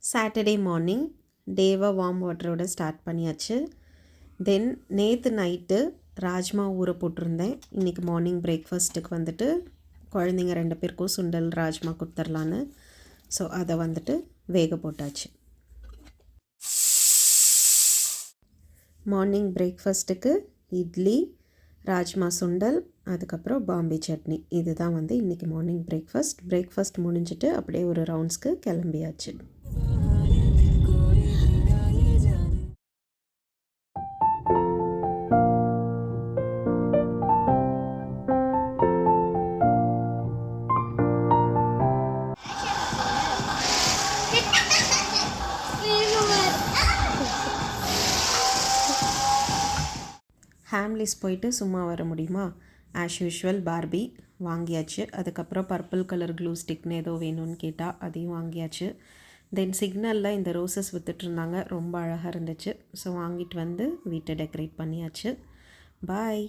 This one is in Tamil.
சாட்டர்டே மார்னிங் டேவை வார்ம் வாட்டரோட ஸ்டார்ட் பண்ணியாச்சு. தென் நேற்று நைட்டு ராஜ்மா ஊற போட்டிருந்தேன். இன்றைக்கி மார்னிங் பிரேக்ஃபாஸ்ட்டுக்கு வந்துட்டு குழந்தைங்க 2 பேருக்கும் சுண்டல் ராஜ்மா கொடுத்துர்லான்னு. ஸோ அதை வந்துட்டு வேக போட்டாச்சு. மார்னிங் பிரேக்ஃபாஸ்ட்டுக்கு இட்லி, ராஜ்மா சுண்டல், அதுக்கப்புறம் பாம்பே சட்னி. இது தான் வந்து இன்றைக்கி மார்னிங் பிரேக்ஃபாஸ்ட் முடிஞ்சிட்டு அப்படியே ஒரு ரவுண்ட்ஸ்க்கு கிளம்பியாச்சு. ஹேம்லிஸ் போயிட்டு சும்மா வர முடியுமா? ஆஸ் யூஷுவல் பார்பி வாங்கியாச்சு. அதுக்கப்புறம் பர்பிள் கலர் க்ளூ ஸ்டிக்னு ஏதோ வேணும்னு கேட்டால் அதையும் வாங்கியாச்சு. தென் சிக்னலில் இந்த ரோசஸ் விற்றுட்ருந்தாங்க, ரொம்ப அழகாக இருந்துச்சு. ஸோ வாங்கிட்டு வந்து வீட்டை டெக்கரேட் பண்ணியாச்சு. பாய்.